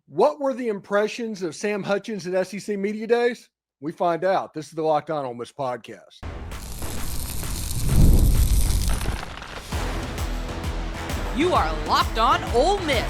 What were the impressions of Sam Hutchens at SEC Media Days? We find out. This is the Locked On Ole Miss podcast. You are Locked On Ole Miss,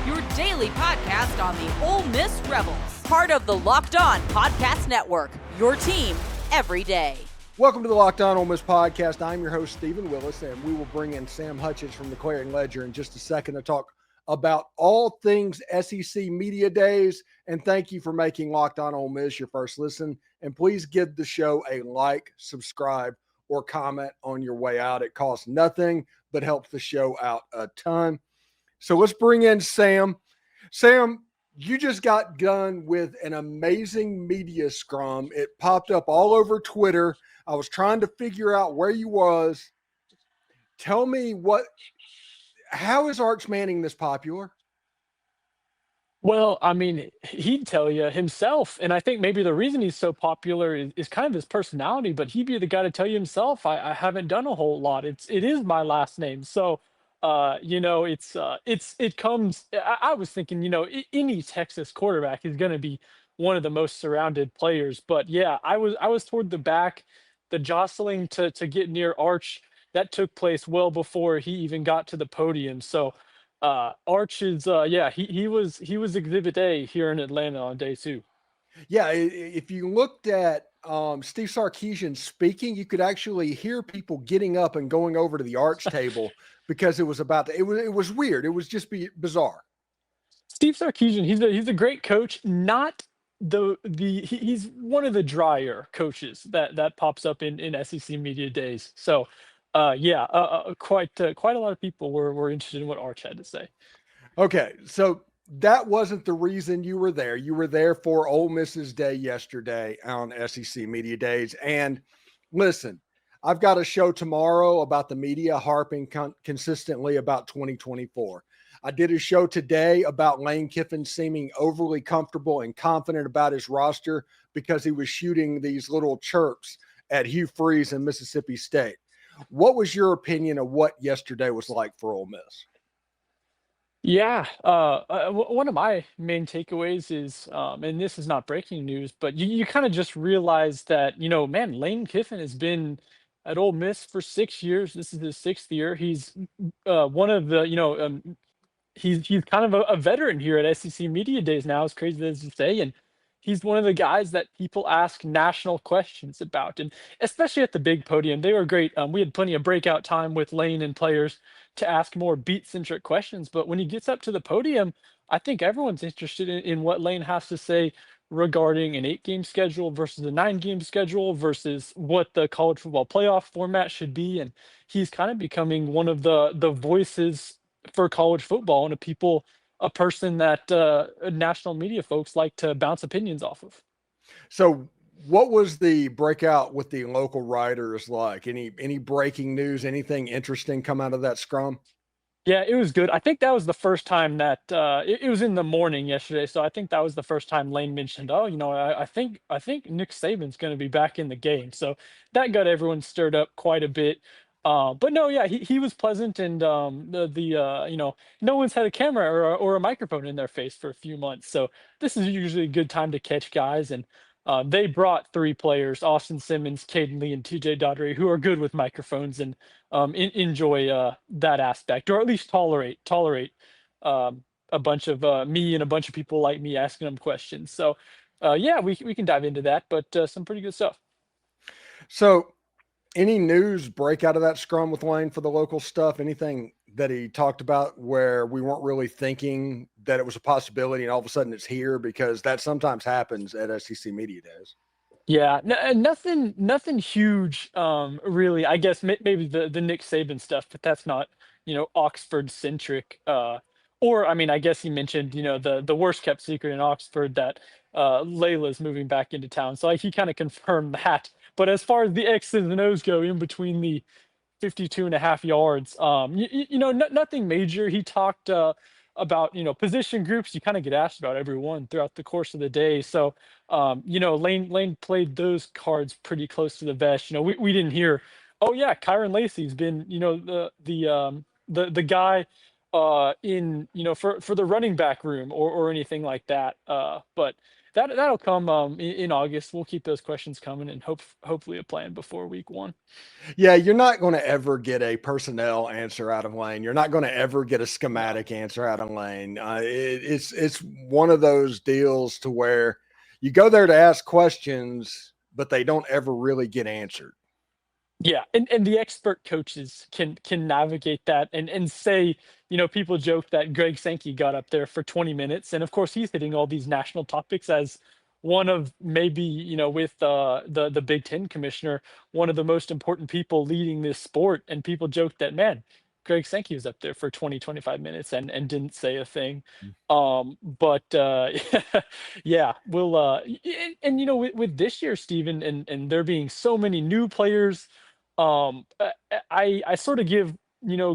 your daily podcast on the Ole Miss Rebels. Part of the Locked On Podcast Network, your team every day. Welcome to the Locked On Ole Miss podcast. I'm your host, Steven Willis, and we will bring in Sam Hutchens from the Clarion Ledger in just a second to talk about all things SEC Media Days. And thank you for making Locked On Ole Miss your first listen. And please give the show a like, subscribe, or comment on your way out. It costs nothing, but helps the show out a ton. So let's bring in Sam. Sam, you just got done with an amazing media scrum. It popped up all over Twitter. I was trying to figure out where you was. Tell me how is Arch Manning this popular? Well, I mean, he'd tell you himself, and I think maybe the reason he's so popular is kind of his personality, but he'd be the guy to tell you himself, I haven't done a whole lot. It is my last name. So, it comes, I was thinking, any Texas quarterback is going to be one of the most surrounded players. But yeah, I was toward the back. The jostling to get near Arch, that took place well before he even got to the podium. So, Arch is, he was Exhibit A here in Atlanta on day 2. Yeah, if you looked at Steve Sarkisian speaking, you could actually hear people getting up and going over to the Arch table because it was it was weird. It was just bizarre. Steve Sarkisian, he's a great coach. Not he's one of the drier coaches that pops up in SEC Media Days. So, quite a lot of people were interested in what Arch had to say. Okay, so that wasn't the reason you were there. You were there for Ole Miss's day yesterday on SEC Media Days. And listen, I've got a show tomorrow about the media harping consistently about 2024. I did a show today about Lane Kiffin seeming overly comfortable and confident about his roster because he was shooting these little chirps at Hugh Freeze in Mississippi State. What was your opinion of what yesterday was like for Ole Miss? Yeah, one of my main takeaways is, and this is not breaking news, but you kind of just realize that, man, Lane Kiffin has been at Ole Miss for 6 years. This is his 6th year. He's one of the, he's kind of a veteran here at SEC Media Days now, as crazy as to say, and he's one of the guys that people ask national questions about, and especially at the big podium. They were great. We had plenty of breakout time with Lane and players to ask more beat-centric questions, but when he gets up to the podium, I think everyone's interested in what Lane has to say regarding an 8-game schedule versus a 9-game schedule versus what the college football playoff format should be, and he's kind of becoming one of the voices for college football and a person that national media folks like to bounce opinions off of. So what was the breakout with the local writers like? Any breaking news, anything interesting come out of that scrum? Yeah, it was good. I think that was the first time that it was in the morning yesterday. So I think that was the first time Lane mentioned, oh, I think Nick Saban's going to be back in the game. So that got everyone stirred up quite a bit. But no, yeah, he was pleasant, and no one's had a camera or a microphone in their face for a few months, so this is usually a good time to catch guys. And they brought 3 players: Austin Simmons, Cayden, and TJ Dottery, who are good with microphones and enjoy that aspect, or at least tolerate a bunch of me and a bunch of people like me asking them questions. So yeah, we can dive into that, but some pretty good stuff. So any news break out of that scrum with Lane for the local stuff? Anything that he talked about where we weren't really thinking that it was a possibility and all of a sudden it's here? Because that sometimes happens at SEC Media Days. Yeah, nothing huge, really. I guess maybe the Nick Saban stuff, but that's not, Oxford centric. Or I mean, I guess he mentioned, the worst kept secret in Oxford, that Layla's moving back into town. So he kind of confirmed that. But as far as the X's and O's go in between the 52.5 yards, nothing major. He talked about, position groups. You kind of get asked about everyone throughout the course of the day. So, Lane played those cards pretty close to the vest. We didn't hear, oh yeah, Kyron Lacy's been, the guy in for the running back room or anything like that. But that'll come in August. We'll keep those questions coming and hopefully a plan before week 1. Yeah, you're not going to ever get a personnel answer out of Lane. You're not going to ever get a schematic answer out of Lane. It's one of those deals to where you go there to ask questions, but they don't ever really get answered. Yeah, and the expert coaches can navigate that and say, people joke that Greg Sankey got up there for 20 minutes, and of course he's hitting all these national topics as one of maybe, with the Big Ten commissioner, one of the most important people leading this sport, and people joke that, man, Greg Sankey was up there for 20-25 minutes and didn't say a thing. But yeah, we'll with this year, Steven, and there being so many new players. I sort of give,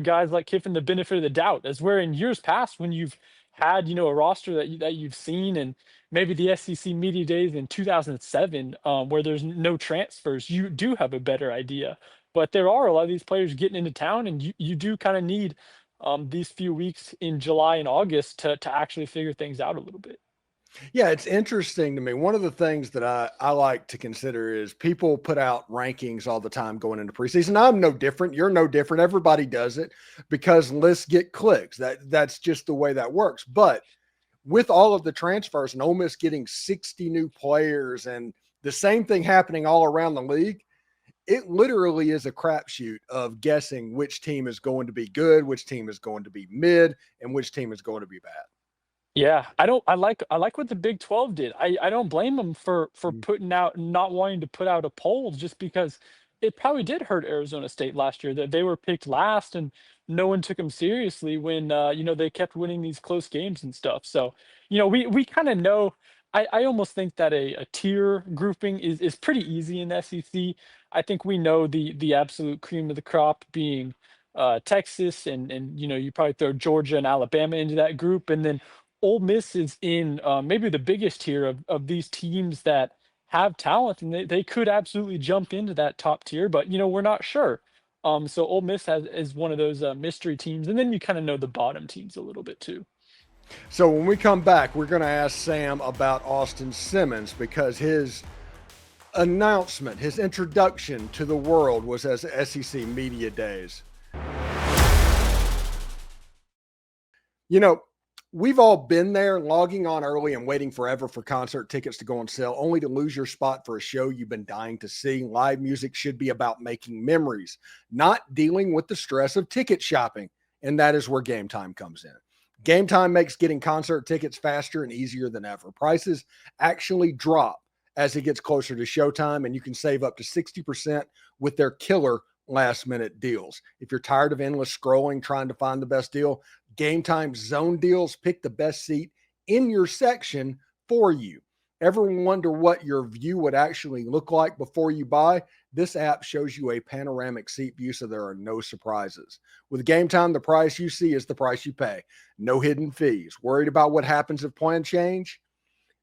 guys like Kiffin the benefit of the doubt, as where in years past when you've had, a roster that you've seen, and maybe the SEC media days in 2007, where there's no transfers, you do have a better idea. But there are a lot of these players getting into town, and you do kind of need these few weeks in July and August to actually figure things out a little bit. Yeah, it's interesting to me. One of the things that I like to consider is people put out rankings all the time going into preseason. I'm no different. You're no different. Everybody does it because lists get clicks. That's just the way that works. But with all of the transfers and Ole Miss getting 60 new players and the same thing happening all around the league, it literally is a crapshoot of guessing which team is going to be good, which team is going to be mid, and which team is going to be bad. Yeah, I like what the Big 12 did. I don't blame them for not wanting to put out a poll, just because it probably did hurt Arizona State last year that they were picked last and no one took them seriously when they kept winning these close games and stuff. So, we kind of know. I almost think that a tier grouping is pretty easy in the SEC. I think we know the absolute cream of the crop being Texas, and you probably throw Georgia and Alabama into that group, and then Ole Miss is in maybe the biggest tier of these teams that have talent, and they could absolutely jump into that top tier, but we're not sure. So Ole Miss is one of those mystery teams, and then you kind of know the bottom teams a little bit too. So when we come back, we're going to ask Sam about Austin Simmons, because his announcement, his introduction to the world was as SEC Media Days. We've all been there, logging on early and waiting forever for concert tickets to go on sale, only to lose your spot for a show you've been dying to see. Live music should be about making memories, not dealing with the stress of ticket shopping. And that is where Game Time comes in. Game Time makes getting concert tickets faster and easier than ever. Prices actually drop as it gets closer to showtime, and you can save up to 60% with their killer last-minute deals. If you're tired of endless scrolling trying to find the best deal, Game Time zone deals pick the best seat in your section for you. Ever wonder what your view would actually look like before you buy? This app shows you a panoramic seat view, so there are no surprises. With Game Time, the price you see is the price you pay. No hidden fees. Worried about what happens if plans change?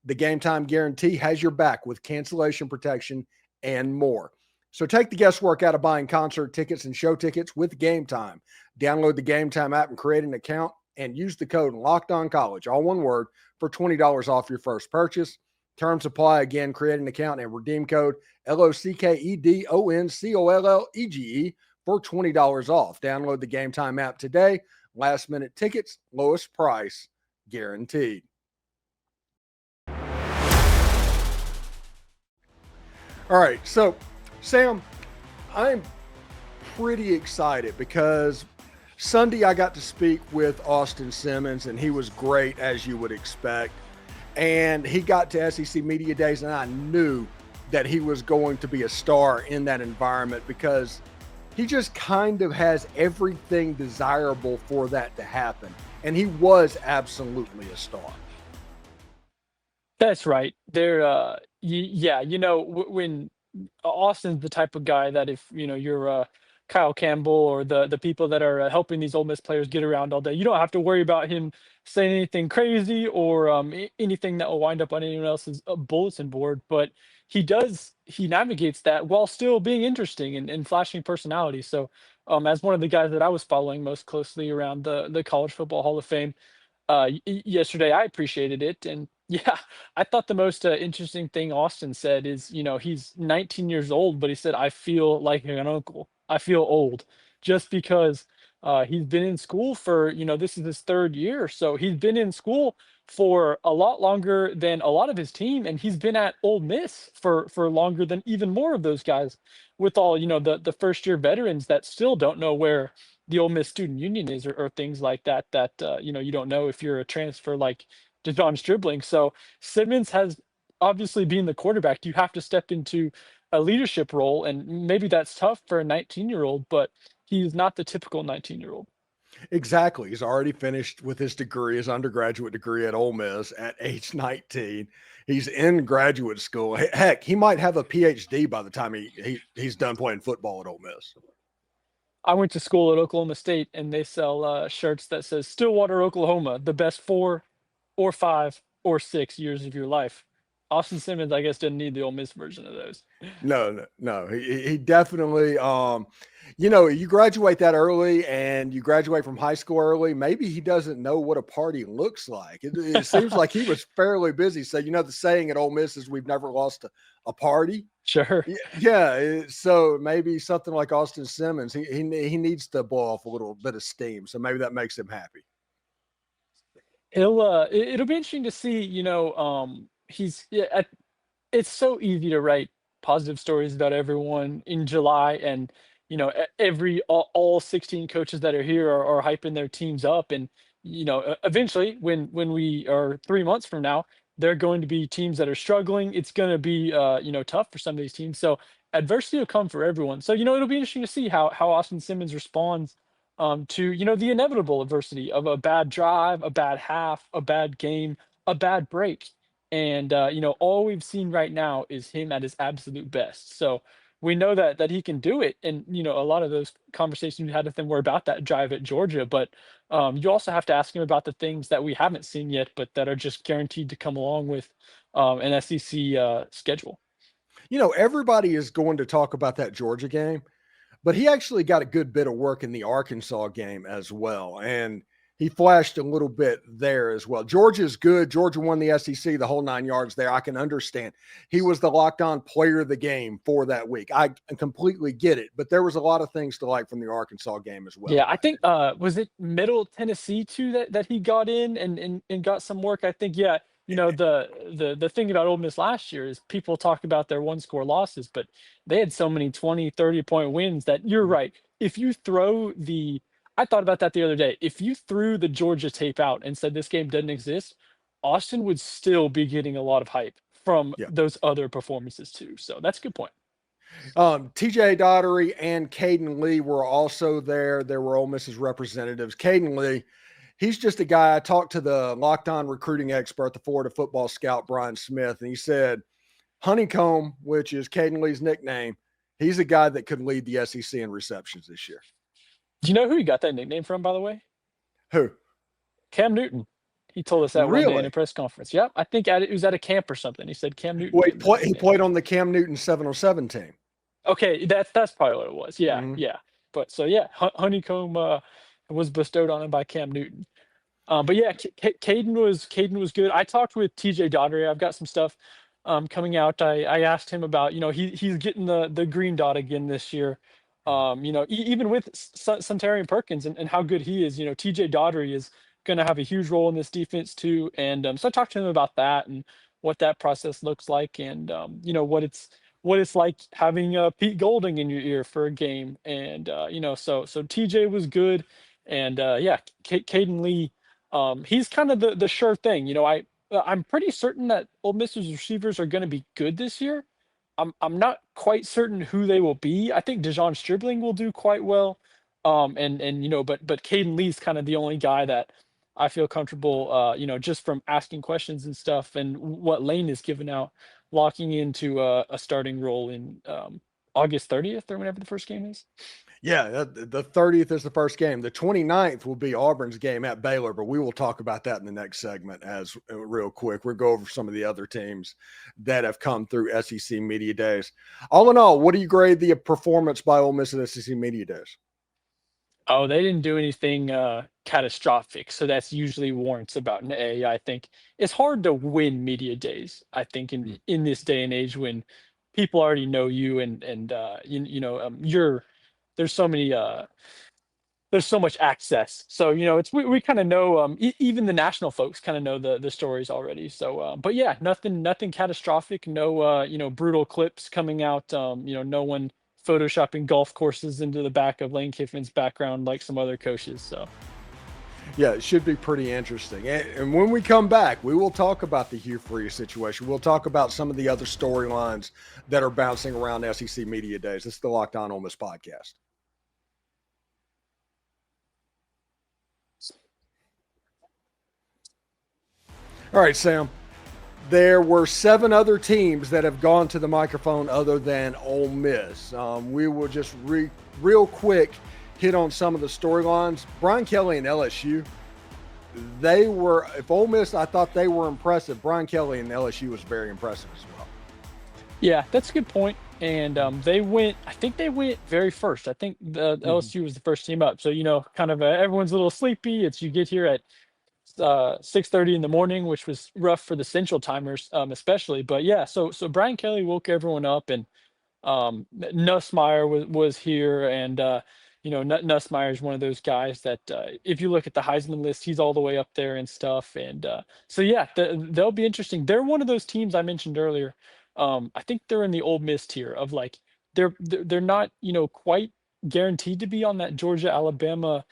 The Game Time guarantee has your back with cancellation protection and more. So take the guesswork out of buying concert tickets and show tickets with Game Time. Download the Game Time app and create an account, and use the code LOCKEDONCollege, all one word, for $20 off your first purchase. Terms apply. Again, create an account and redeem code LOCKEDONCOLLEGE for $20 off. Download the Game Time app today. Last minute tickets, lowest price guaranteed. All right, so Sam, I'm pretty excited because Sunday I got to speak with Austin Simmons, and he was great, as you would expect. And he got to SEC Media Days, and I knew that he was going to be a star in that environment because he just kind of has everything desirable for that to happen. And he was absolutely a star. That's right. When Austin's the type of guy that if you're Kyle Campbell or the people that are helping these Ole Miss players get around all day, you don't have to worry about him saying anything crazy or anything that will wind up on anyone else's bulletin board. But he navigates that while still being interesting and flashing personality. So as one of the guys that I was following most closely around the College Football Hall of Fame yesterday. I appreciated it. And yeah, I thought the most interesting thing Austin said is, he's 19 years old, but he said, I feel like an uncle. I feel old just because he's been in school for, this is his third year. So he's been in school for a lot longer than a lot of his team. And he's been at Ole Miss for longer than even more of those guys, with all, the first year veterans that still don't know where the Ole Miss Student Union is, or things like that, you don't know if you're a transfer like DeJon Stribling. So Simmons has, obviously, being the quarterback, you have to step into a leadership role, and maybe that's tough for a 19-year-old, but he's not the typical 19-year-old. Exactly. He's already finished with his degree, his undergraduate degree at Ole Miss at age 19. He's in graduate school. Heck, he might have a PhD by the time he's done playing football at Ole Miss. I went to school at Oklahoma State, and they sell shirts that says Stillwater, Oklahoma, the best 4 or 5 or 6 years of your life. Austin Simmons, I guess, didn't need the Ole Miss version of those. No. He definitely, you graduate that early and you graduate from high school early. Maybe he doesn't know what a party looks like. It seems like he was fairly busy. So, the saying at Ole Miss is we've never lost a party. Sure. Yeah. So maybe something like Austin Simmons, he needs to blow off a little bit of steam. So maybe that makes him happy. It'll be interesting to see, it's so easy to write positive stories about everyone in July, and all 16 coaches that are here are hyping their teams up, and eventually when we are 3 months from now, they're going to be teams that are struggling. It's going to be tough for some of these teams. So adversity will come for everyone. So it'll be interesting to see how Austin Simmons responds to the inevitable adversity of a bad drive, a bad half, a bad game, a bad break. And all we've seen right now is him at his absolute best. So we know that he can do it. And a lot of those conversations we had with him were about that drive at Georgia. But you also have to ask him about the things that we haven't seen yet, but that are just guaranteed to come along with an SEC schedule. Everybody is going to talk about that Georgia game, but he actually got a good bit of work in the Arkansas game as well. And he flashed a little bit there as well. Georgia's good. Georgia won the SEC, the whole 9 yards there. I can understand. He was the locked on player of the game for that week. I completely get it, but there was a lot of things to like from the Arkansas game as well. Yeah, I think, was it Middle Tennessee too that he got in and got some work? I think, yeah. The thing about Ole Miss last year is people talk about their one-score losses, but they had so many 20, 30-point wins that you're right. If you I thought about that the other day. If you threw the Georgia tape out and said this game doesn't exist, Austin would still be getting a lot of hype from those other performances too. So that's a good point. TJ Dottery and Cayden Lee were also there. There were Ole Miss's representatives. Cayden Lee, he's just a guy. I talked to the Locked On recruiting expert, the Florida football scout, Brian Smith, and he said Honeycomb, which is Cayden Lee's nickname, he's a guy that could lead the SEC in receptions this year. Do you know who he got that nickname from, by the way? Who? Cam Newton. He told us that one day in a press conference. Yep. I think it was at a camp or something. He said Cam Newton. Well, he played on the Cam Newton 707 team. Okay, that's probably what it was. Yeah, yeah. But so yeah, Honeycomb was bestowed on him by Cam Newton. But yeah, Cayden was good. I talked with TJ Dottery. I've got some stuff coming out. I asked him about, he's getting the green dot again this year. Even with Suntarine Perkins and how good he is, TJ Dottery is going to have a huge role in this defense too. And so I talked to him about that and what that process looks like, and what it's like having Pete Golding in your ear for a game. And so TJ was good, and Cayden Lee, he's kind of the sure thing. I'm pretty certain that Ole Miss's receivers are going to be good this year. I'm not quite certain who they will be. I think DeJon Stribling will do quite well. But Cayden Lee's kind of the only guy that I feel comfortable, just from asking questions and stuff and what Lane is giving out, locking into a starting role in August 30th or whenever the first game is. Yeah, the 30th is the first game. The 29th will be Auburn's game at Baylor, but we will talk about that in the next segment as real quick. We'll go over some of the other teams that have come through SEC Media Days. All in all, what do you grade the performance by Ole Miss at SEC Media Days? Oh, they didn't do anything catastrophic, so that's usually warrants about an A. I think it's hard to win media days. I think Mm. in this day and age when people already know you and you're there's so many there's so much access. So, it's we kind of know even the national folks kind of know the stories already. So, but yeah, nothing catastrophic, no brutal clips coming out, no one photoshopping golf courses into the back of Lane Kiffin's background like some other coaches. So, Yeah, it should be pretty interesting. And when we come back, we will talk about the Hugh Freeze situation. We'll talk about some of the other storylines that are bouncing around SEC Media Days. This is the Locked On Ole Miss podcast. All right, Sam. There were 7 other teams that have gone to the microphone other than Ole Miss. We will just real quick hit on some of the storylines. Brian Kelly and LSU, they were, if Ole Miss, I thought they were impressive. Brian Kelly and LSU was very impressive as well. yeah, that's a good point. And I think they went very first. I think the LSU was the first team up. So, kind of everyone's a little sleepy. You get here at 6:30 in the morning, which was rough for the Central timers, especially. But yeah, so Brian Kelly woke everyone up, and Nussmeier was here, and Nussmeier is one of those guys that if you look at the Heisman list, he's all the way up there and stuff. And so yeah, they'll be interesting. They're one of those teams I mentioned earlier. I think they're in the Ole Miss tier of like they're not quite guaranteed to be on that Georgia, Alabama,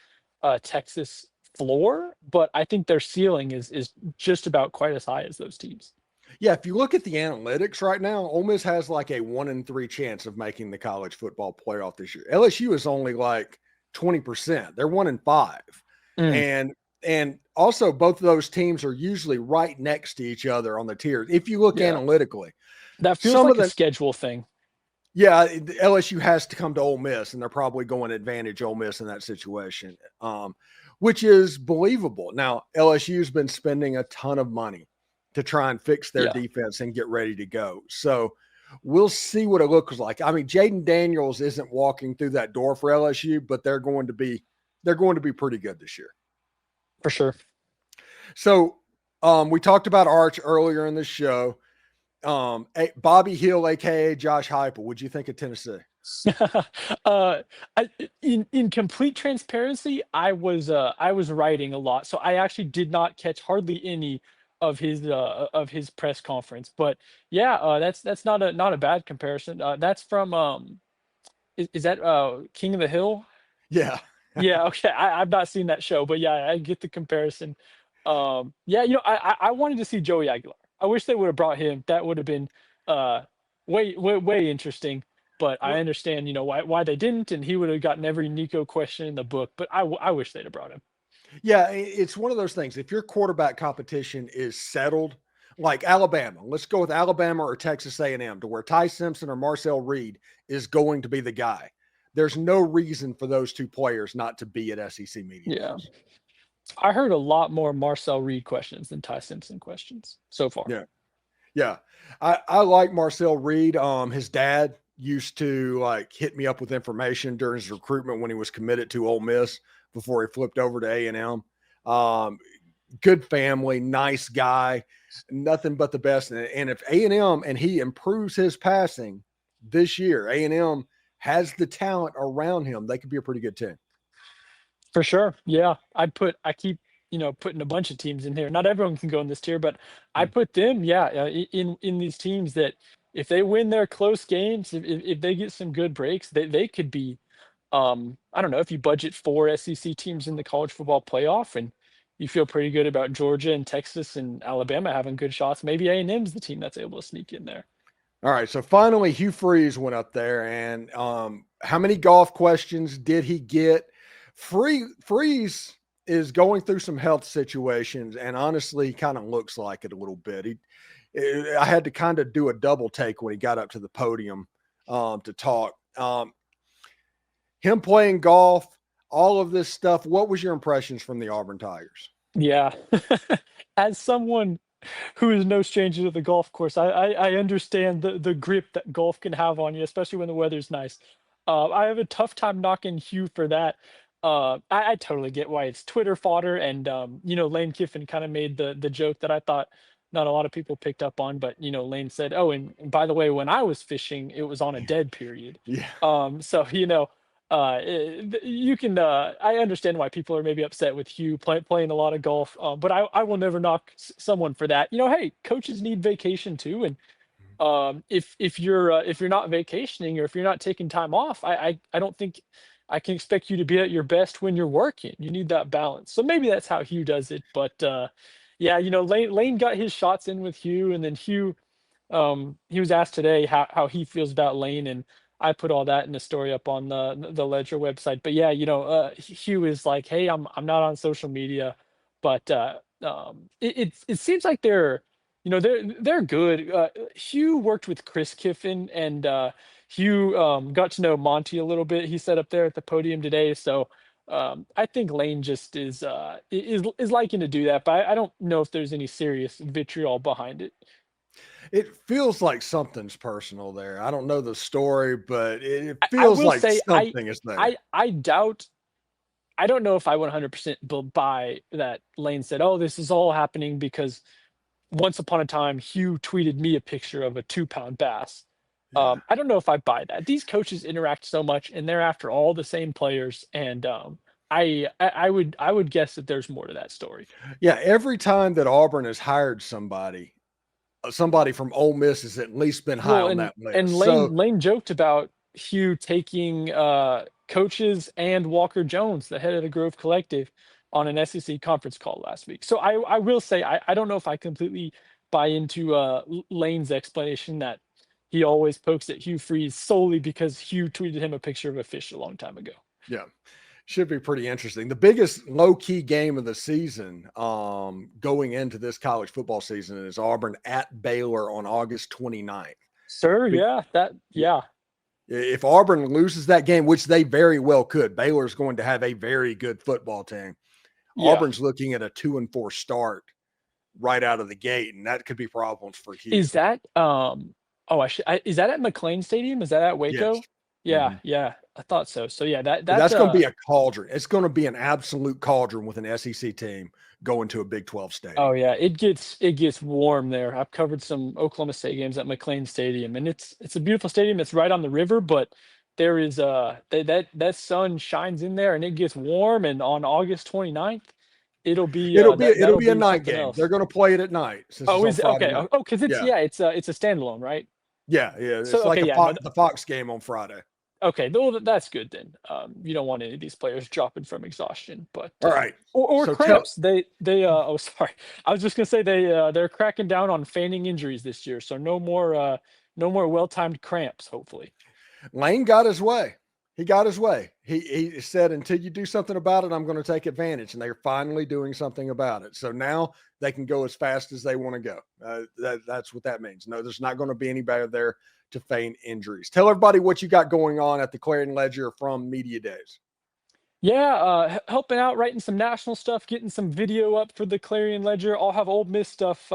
Texas floor, but I think their ceiling is just about quite as high as those teams. Yeah, if you look at the analytics right now, Ole Miss has like a 1 in 3 chance of making the college football playoff this year. LSU is only like 20%. They're 1 in 5. Mm. And also both of those teams are usually right next to each other on the tiers. If you look Yeah, analytically, that feels some of like a the schedule thing. yeah, LSU has to come to Ole Miss, and they're probably going to advantage Ole Miss in that situation, which is believable. Now, LSU's been spending a ton of money to try and fix their Yeah, defense and get ready to go. So we'll see what it looks like. I mean, Jayden Daniels isn't walking through that door for LSU, but they're going to be pretty good this year. for sure. So we talked about Arch earlier in the show. Bobby Hill, aka Josh Heupel. What'd you think of Tennessee? uh, in complete transparency, I was writing a lot, so I actually did not catch hardly any of his press conference. But yeah, that's not a bad comparison. That's from is that King of the Hill? Yeah. Yeah, okay. I've not seen that show, but yeah, I get the comparison. Yeah, I wanted to see Joey Aguilar. I wish they would have brought him. That would have been uh way interesting. But I Well, understand, why they didn't, and he would have gotten every Nico question in the book. But I wish they'd have brought him. yeah, it's one of those things. If your quarterback competition is settled, like Alabama, let's go with Alabama or Texas A&M, to where Ty Simpson or Marcel Reed is going to be the guy. There's no reason for those two players not to be at SEC Media Yeah, Days. I heard a lot more Marcel Reed questions than Ty Simpson questions so far. Yeah. Yeah. I like Marcel Reed. His dad used to like hit me up with information during his recruitment when he was committed to Ole Miss before he flipped over to A&M. Good family, nice guy, nothing but the best. And if A&M and he improves his passing this year, A&M has the talent around him, they could be a pretty good team. For sure. Yeah. I keep, putting a bunch of teams in here. Not everyone can go in this tier, but I Mm. put them, yeah, in these teams that if they win their close games, if they get some good breaks, they could be, I don't know, if you budget 4 SEC teams in the college football playoff and you feel pretty good about Georgia and Texas and Alabama having good shots, maybe A&M's the team that's able to sneak in there. All right. So finally, Hugh Freeze went up there, and how many golf questions did he get? Freeze is going through some health situations, and honestly, he kind of looks like it a little bit. I had to kind of do a double take when he got up to the podium to talk. Him playing golf, all of this stuff. What was your impressions from the Auburn Tigers? Yeah. As someone who is no stranger to the golf course, I understand the grip that golf can have on you, especially when the weather's nice. I have a tough time knocking Hugh for that. I totally get why it's Twitter fodder, and Lane Kiffin kind of made the joke that I thought not a lot of people picked up on, but Lane said, "Oh, and by the way, when I was fishing, it was on a dead period." Yeah. So you can. I understand why people are maybe upset with Hugh playing a lot of golf, but I will never knock someone for that. Hey, coaches need vacation too, and if you're not vacationing or if you're not taking time off, I don't think I can expect you to be at your best when you're working. You need that balance. So maybe that's how Hugh does it. But yeah, Lane got his shots in with Hugh, and then Hugh he was asked today how he feels about Lane, and I put all that in a story up on the Ledger website. But yeah, Hugh is like, hey, I'm not on social media, but it seems like they're good. Hugh worked with Chris Kiffin, and Hugh got to know Monty a little bit. He said up there at the podium today, so I think Lane just is liking to do that, but I don't know if there's any serious vitriol behind it. It feels like something's personal there. I don't know the story, but it I feels will like say something is there. I doubt. I don't know if I 100% buy that Lane said, "Oh, this is all happening because once upon a time Hugh tweeted me a picture of a 2-pound bass." Yeah. I don't know if I buy that. These coaches interact so much, and they're after all the same players, and I would guess that there's more to that story. Yeah, every time that Auburn has hired somebody from Ole Miss has at least been high Well, on and that list. and So Lane joked about Hugh taking coaches and Walker Jones, the head of the Grove Collective, on an SEC conference call last week. So I will say I don't know if I completely buy into Lane's explanation that he always pokes at Hugh Freeze solely because Hugh tweeted him a picture of a fish a long time ago. yeah, should be pretty interesting. The biggest low-key game of the season going into this college football season is Auburn at Baylor on August 29th. Sir, Be- yeah. If Auburn loses that game, which they very well could, Baylor's going to have a very good football team. Yeah. Auburn's looking at a 2-4 start right out of the gate, and that could be problems for Hugh. Is that is that at McLean Stadium? Is that at Waco? Yes. Yeah, Mhm. yeah. I thought so. So yeah, That's going to be a cauldron. It's going to be an absolute cauldron with an SEC team going to a Big 12 stadium. Oh yeah, it gets warm there. I've covered some Oklahoma State games at McLean Stadium, and it's a beautiful stadium. It's right on the river, but there is that sun shines in there, and it gets warm. And on August 29th, it'll be It'll that'll be a be night something game. else. They're going to play it at night. Since Oh, it's is on it Friday okay? night. Oh, because it's Yeah. it's a standalone, right? Yeah. It's So like okay, the Fox game on Friday. okay, well, that's good then. You don't want any of these players dropping from exhaustion, but All right. or So cramps. Oh, sorry, I was just gonna say they're cracking down on feigning injuries this year, so no more well-timed cramps, hopefully. Lane got his way. He got his way. He said, until you do something about it, I'm going to take advantage. And they're finally doing something about it. So now they can go as fast as they want to go. That's what that means. No, there's not going to be anybody there to feign injuries. Tell everybody what you got going on at the Clarion Ledger from Media Days. Yeah, helping out, writing some national stuff, getting some video up for the Clarion Ledger. I'll have Ole Miss stuff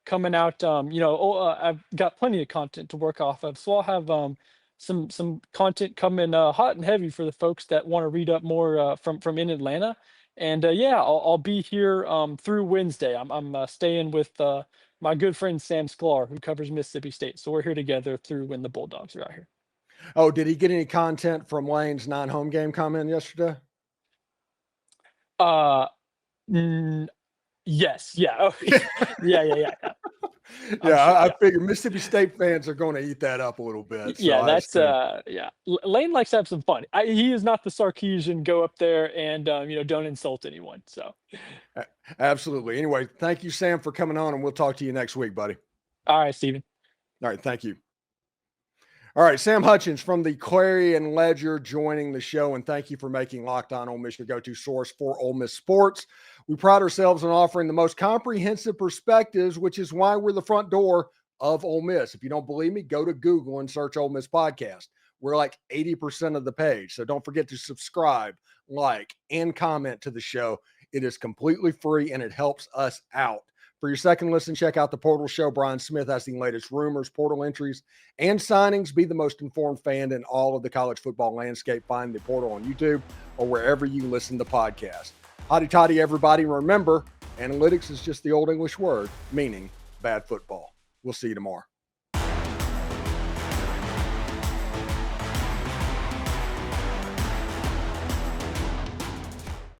coming out. I've got plenty of content to work off of, so I'll have some content coming hot and heavy for the folks that want to read up more from in Atlanta. And yeah, I'll be here through Wednesday. I'm staying with my good friend Sam Sklar, who covers Mississippi State. So we're here together through when the Bulldogs are out here. Oh, did he get any content from Lane's non-home game comment yesterday? Yes. Yeah. Oh, yeah. Yeah, I figure Mississippi State fans are going to eat that up a little bit. So Yeah, that's yeah. Lane likes to have some fun. He is not the Sarkeesian go up there and don't insult anyone. So absolutely. Anyway, thank you, Sam, for coming on, and we'll talk to you next week, buddy. all right, Steven. All right, thank you. All right, Sam Hutchens from the Clarion Ledger joining the show, and thank you for making Locked On Ole Miss your go-to source for Ole Miss sports. We pride ourselves on offering the most comprehensive perspectives, which is why we're the front door of Ole Miss. If you don't believe me, go to Google and search Ole Miss Podcast. We're like 80% of the page, so don't forget to subscribe, like, and comment to the show. It is completely free, and it helps us out For your second listen, check out the Portal Show. Brian Smith has the latest rumors, portal entries, and signings. Be the most informed fan in all of the college football landscape. Find the Portal on YouTube or wherever you listen to podcasts. Hotty toddy, everybody. Remember, analytics is just the old English word meaning bad football. We'll see you tomorrow.